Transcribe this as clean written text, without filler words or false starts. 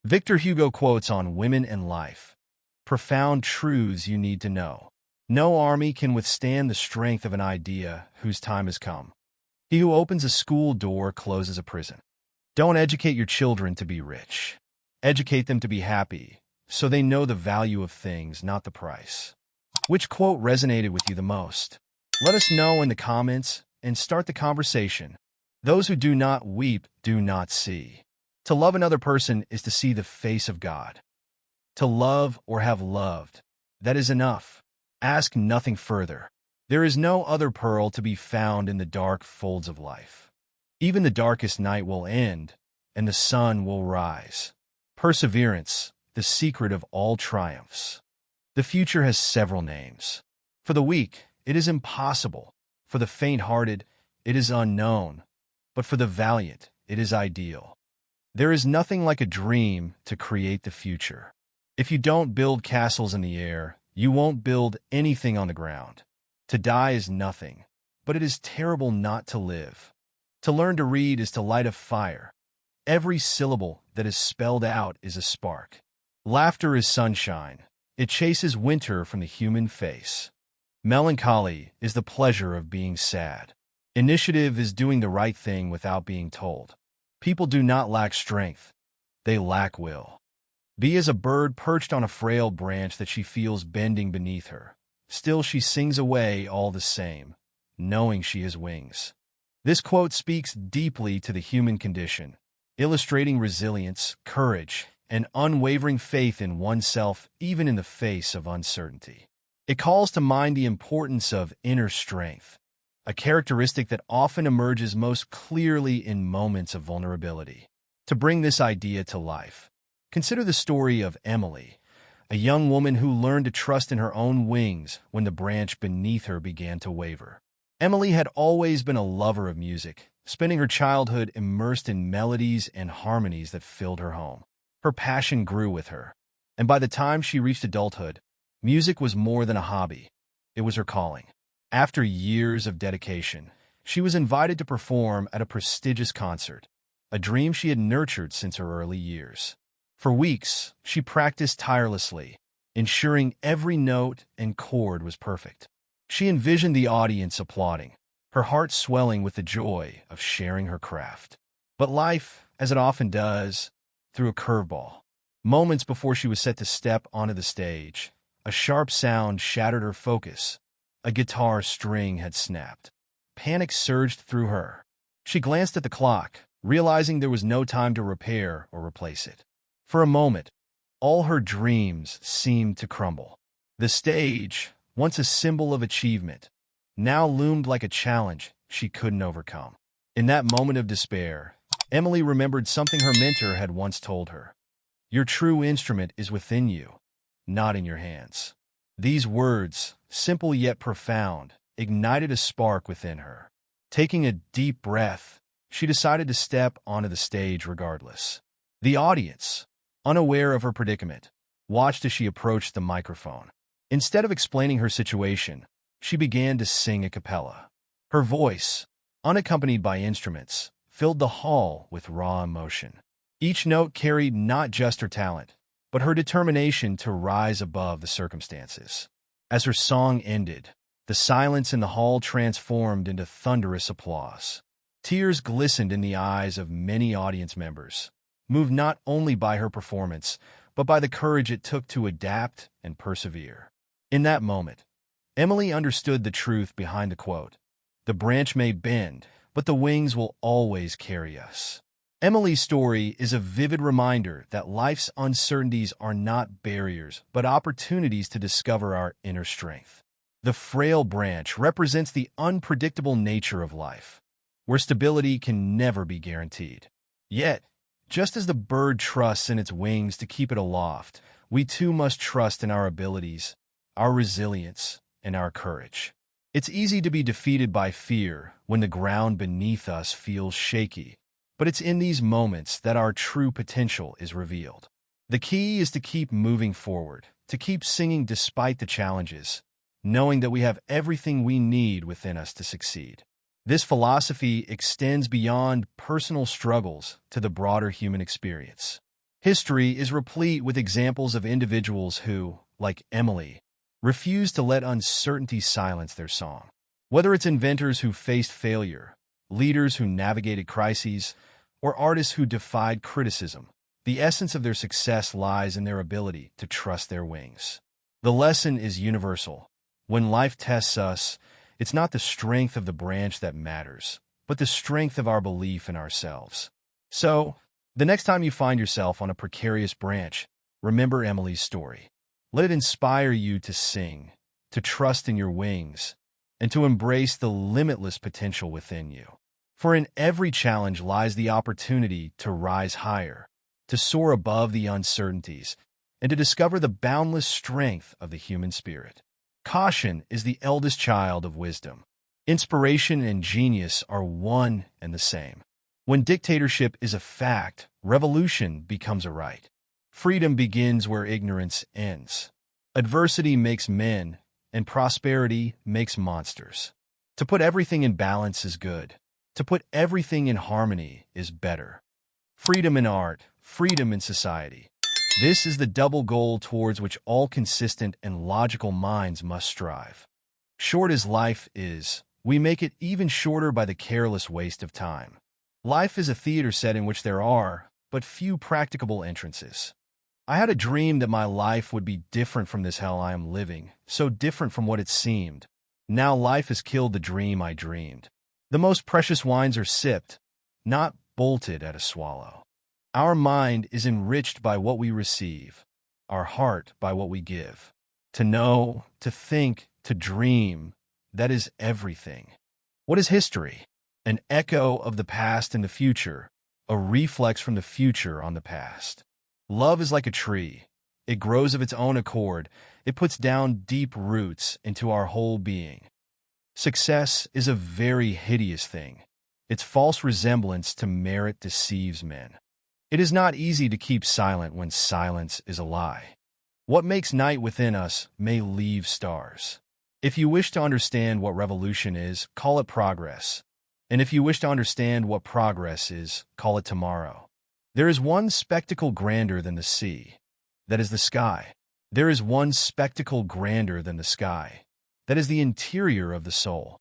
Victor Hugo quotes on women and life. Profound truths you need to know. No army can withstand the strength of an idea whose time has come. He who opens a school door closes a prison. Don't educate your children to be rich. Educate them to be happy, so they know the value of things, not the price. Which quote resonated with you the most? Let us know in the comments and start the conversation. Those who do not weep do not see. To love another person is to see the face of God. To love or have loved, that is enough. Ask nothing further. There is no other pearl to be found in the dark folds of life. Even the darkest night will end, and the sun will rise. Perseverance, the secret of all triumphs. The future has several names. For the weak, it is impossible. For the faint-hearted, it is unknown. But for the valiant, it is ideal. There is nothing like a dream to create the future. If you don't build castles in the air, you won't build anything on the ground. To die is nothing, but it is terrible not to live. To learn to read is to light a fire. Every syllable that is spelled out is a spark. Laughter is sunshine. It chases winter from the human face. Melancholy is the pleasure of being sad. Initiative is doing the right thing without being told. People do not lack strength. They lack will. Be as a bird perched on a frail branch that she feels bending beneath her. Still she sings away all the same, knowing she has wings. This quote speaks deeply to the human condition, illustrating resilience, courage, and unwavering faith in oneself even in the face of uncertainty. It calls to mind the importance of inner strength, a characteristic that often emerges most clearly in moments of vulnerability. To bring this idea to life, consider the story of Emily, a young woman who learned to trust in her own wings when the branch beneath her began to waver. Emily had always been a lover of music, spending her childhood immersed in melodies and harmonies that filled her home. Her passion grew with her, and by the time she reached adulthood, music was more than a hobby. It was her calling. After years of dedication, she was invited to perform at a prestigious concert, a dream she had nurtured since her early years. For weeks, she practiced tirelessly, ensuring every note and chord was perfect. She envisioned the audience applauding, her heart swelling with the joy of sharing her craft. But life, as it often does, threw a curveball. Moments before she was set to step onto the stage, a sharp sound shattered her focus. A guitar string had snapped. Panic surged through her. She glanced at the clock, realizing there was no time to repair or replace it. For a moment, all her dreams seemed to crumble. The stage, once a symbol of achievement, now loomed like a challenge she couldn't overcome. In that moment of despair, Emily remembered something her mentor had once told her. Your true instrument is within you, not in your hands. These words, simple yet profound, ignited a spark within her. Taking a deep breath, she decided to step onto the stage regardless. The audience, unaware of her predicament, watched as she approached the microphone. Instead of explaining her situation, she began to sing a cappella. Her voice, unaccompanied by instruments, filled the hall with raw emotion. Each note carried not just her talent, but her determination to rise above the circumstances. As her song ended, the silence in the hall transformed into thunderous applause. Tears glistened in the eyes of many audience members, moved not only by her performance, but by the courage it took to adapt and persevere. In that moment, Emily understood the truth behind the quote. The branch may bend, but the wings will always carry us. Emily's story is a vivid reminder that life's uncertainties are not barriers, but opportunities to discover our inner strength. The frail branch represents the unpredictable nature of life, where stability can never be guaranteed. Yet, just as the bird trusts in its wings to keep it aloft, we too must trust in our abilities, our resilience, and our courage. It's easy to be defeated by fear when the ground beneath us feels shaky, but it's in these moments that our true potential is revealed. The key is to keep moving forward, to keep singing despite the challenges, knowing that we have everything we need within us to succeed. This philosophy extends beyond personal struggles to the broader human experience. History is replete with examples of individuals who, like Emily, refused to let uncertainty silence their song. Whether it's inventors who faced failure, leaders who navigated crises, or artists who defied criticism, the essence of their success lies in their ability to trust their wings. The lesson is universal. When life tests us, it's not the strength of the branch that matters, but the strength of our belief in ourselves. So, the next time you find yourself on a precarious branch, remember Emily's story. Let it inspire you to sing, to trust in your wings, and to embrace the limitless potential within you. For in every challenge lies the opportunity to rise higher, to soar above the uncertainties, and to discover the boundless strength of the human spirit. Caution is the eldest child of wisdom. Inspiration and genius are one and the same. When dictatorship is a fact, revolution becomes a right. Freedom begins where ignorance ends. Adversity makes men, and prosperity makes monsters. To put everything in balance is good. To put everything in harmony is better. Freedom in art, freedom in society. This is the double goal towards which all consistent and logical minds must strive. Short as life is, we make it even shorter by the careless waste of time. Life is a theater set in which there are but few practicable entrances. I had a dream that my life would be different from this hell I am living, so different from what it seemed. Now life has killed the dream I dreamed. The most precious wines are sipped, not bolted at a swallow. Our mind is enriched by what we receive, our heart by what we give. To know, to think, to dream, that is everything. What is history? An echo of the past and the future, a reflex from the future on the past. Love is like a tree. It grows of its own accord. It puts down deep roots into our whole being. Success is a very hideous thing. Its false resemblance to merit deceives men. It is not easy to keep silent when silence is a lie. What makes night within us may leave stars. If you wish to understand what revolution is, call it progress. And if you wish to understand what progress is, call it tomorrow. There is one spectacle grander than the sea. That is the sky. There is one spectacle grander than the sky. That is the interior of the soul.